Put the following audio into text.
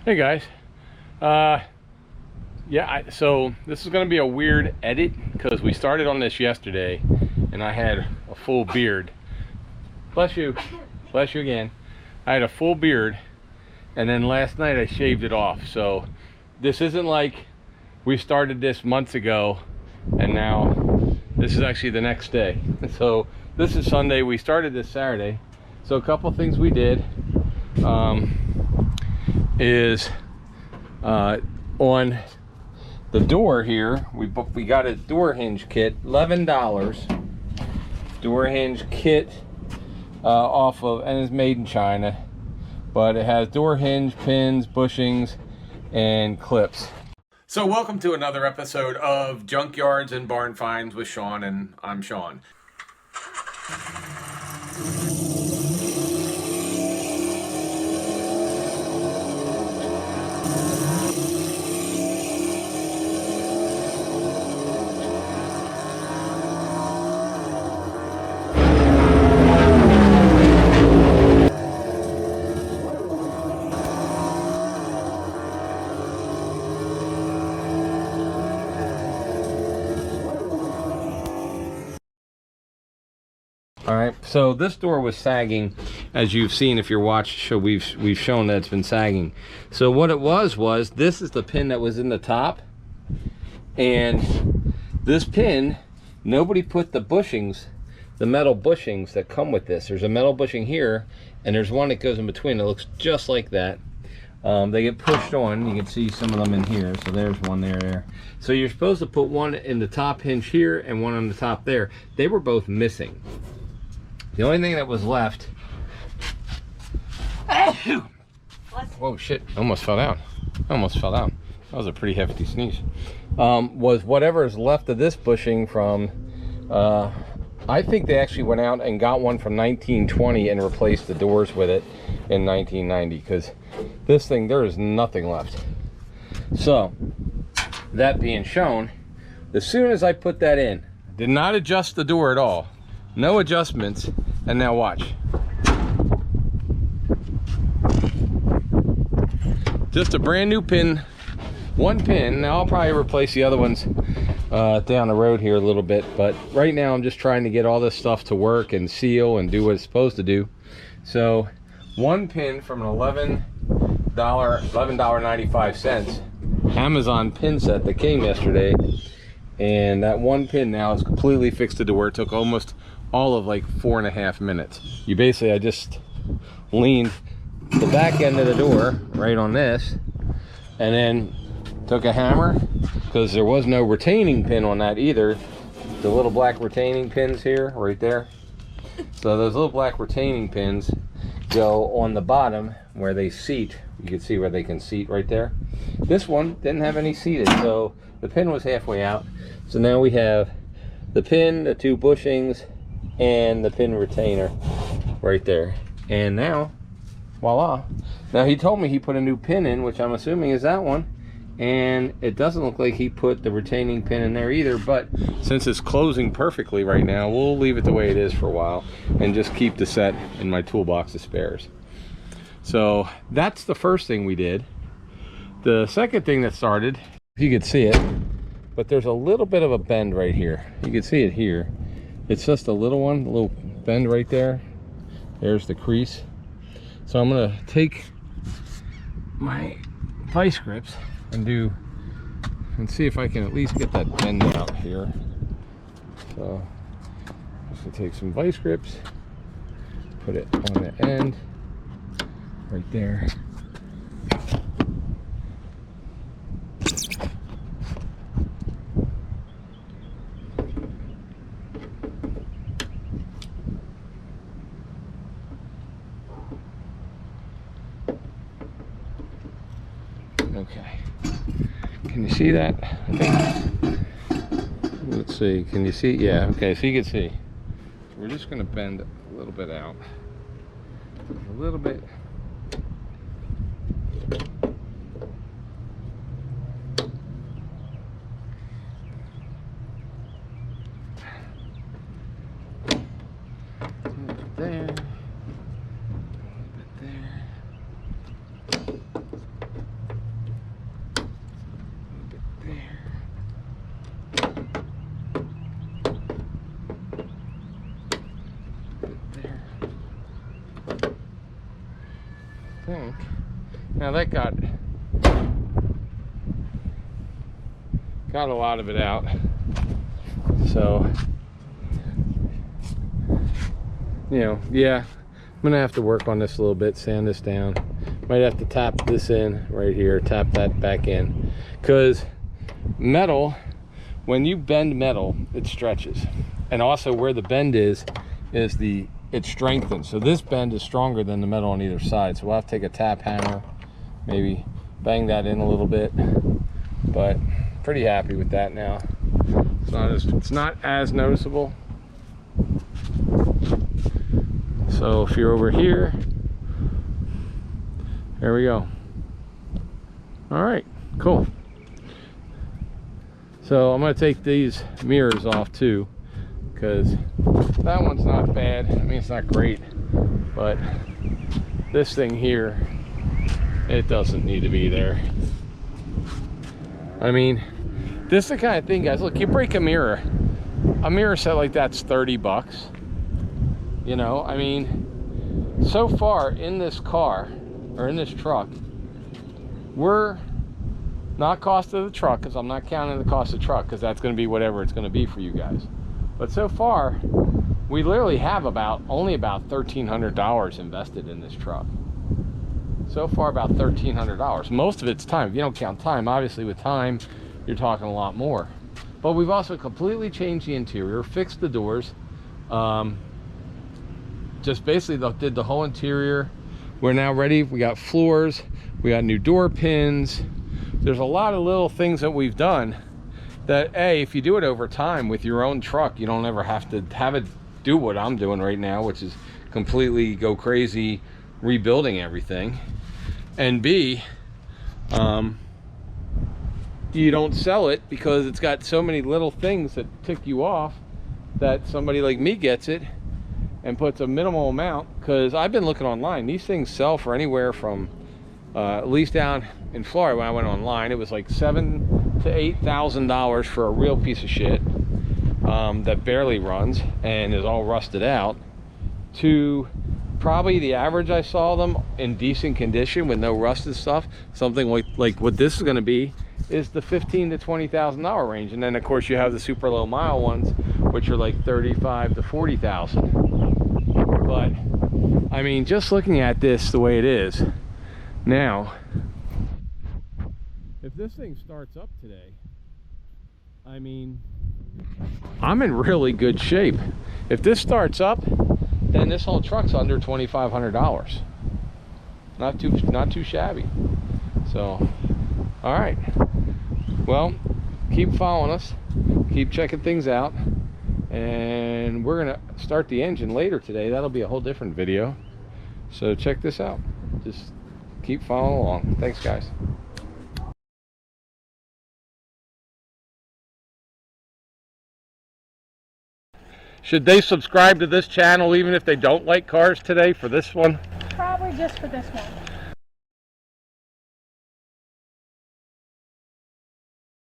Hey guys, so this is going to be a weird edit because we started on this yesterday and I had a full beard. Bless you again. I had a full beard and then last night I shaved it off. So this isn't like we started this months ago and now this is actually the next day. So this is Sunday. We started this Saturday. So a couple things we did is on the door here, we got a door hinge kit, $11 door hinge kit off of, and it's made in China, but it has door hinge, pins, bushings, and clips. So welcome to another episode of Junkyards and Barn Finds with Sean, and I'm Sean. All right, so this door was sagging, as you've seen if you're watching. So we've shown that it's been sagging. So what it was this is the pin that was in the top, and this pin, nobody put the bushings, the metal bushings that come with this. There's a metal bushing here, and there's one that goes in between. It looks just like that. They get pushed on. You can see some of them in here. So there's one there. So you're supposed to put one in the top hinge here and one on the top there. They were both missing. The only thing that was left, whoa shit, almost fell down. That was a pretty hefty sneeze. Was whatever is left of this bushing from, I think they actually went out and got one from 1920 and replaced the doors with it in 1990, because this thing, there is nothing left. So, that being shown, as soon as I put that in, did not adjust the door at all. No adjustments, and now watch. Just a brand new pin, one pin. Now I'll probably replace the other ones down the road here a little bit, but right now I'm just trying to get all this stuff to work and seal and do what it's supposed to do. So one pin from an $11.95 Amazon pin set that came yesterday, and that one pin now is completely fixed to the door. It took almost all of like 4.5 minutes. You basically, I just leaned the back end of the door right on this, and then took a hammer, because there was no retaining pin on that either. The little black retaining pins here, right there. So those little black retaining pins go on the bottom where they seat. You can see where they can seat right there. This one didn't have any seated, so the pin was halfway out. So now we have the pin, the two bushings, and the pin retainer right there. And now, voila. Now he told me he put a new pin in, which I'm assuming is that one, and it doesn't look like he put the retaining pin in there either, but since it's closing perfectly right now, we'll leave it the way it is for a while and just keep the set in my toolbox of spares. So that's the first thing we did. The second thing that started, if you could see it, but there's a little bit of a bend right here. You can see it here. It's just a little one, a little bend right there. There's the crease. So I'm gonna take my vice grips and see if I can at least get that bend out here. So I'm just gonna take some vice grips, put it on the end right there. Okay, can you see that? I think, let's see, can you see? Yeah, okay, so you can see. So we're just gonna bend a little bit out. A little bit. There. Now that got a lot of it out. So, you know, yeah, I'm gonna have to work on this a little bit, sand this down. Might have to tap this in right here, tap that back in, because metal, when you bend metal, it stretches. And also where the bend is it strengthens. So this bend is stronger than the metal on either side. So we'll have to take a tap hammer, maybe bang that in a little bit. But pretty happy with that now. It's not as noticeable. So if you're over here, there we go. All right, cool. So I'm gonna take these mirrors off too, because that one's not bad. I mean, it's not great, but this thing here, it doesn't need to be there. I mean, this is the kind of thing, guys, look, you break a mirror set like that's 30 bucks. You know, I mean, so far in this car, or in this truck, we're not cost of the truck, because I'm not counting the cost of the truck, because that's going to be whatever it's going to be for you guys. But so far, we literally have only about $1,300 invested in this truck. So far, about $1,300. Most of it's time. If you don't count time, obviously with time, you're talking a lot more. But we've also completely changed the interior, fixed the doors, just basically did the whole interior. We're now ready. We got floors, we got new door pins. There's a lot of little things that we've done that, if you do it over time with your own truck, you don't ever have to have it do what I'm doing right now, which is completely go crazy rebuilding everything. And B, you don't sell it because it's got so many little things that tick you off, that somebody like me gets it and puts a minimal amount. Because I've been looking online, these things sell for anywhere from at least down in Florida when I went online, it was like $7,000 to $8,000 for a real piece of shit that barely runs and is all rusted out, to probably the average I saw them in decent condition with no rusted stuff, something like what this is going to be, is the $15,000 to $20,000 range. And then of course you have the super low mile ones, which are like $35,000 to $40,000. But I mean, just looking at this the way it is now, if this thing starts up today, I mean, I'm in really good shape. If this starts up, then this whole truck's under $2,500. Not too shabby. So, all right. Well, keep following us, keep checking things out, and we're gonna start the engine later today. That'll be a whole different video. So check this out. Just keep following along. Thanks, guys. Should they subscribe to this channel even if they don't like cars today for this one? Probably just for this one.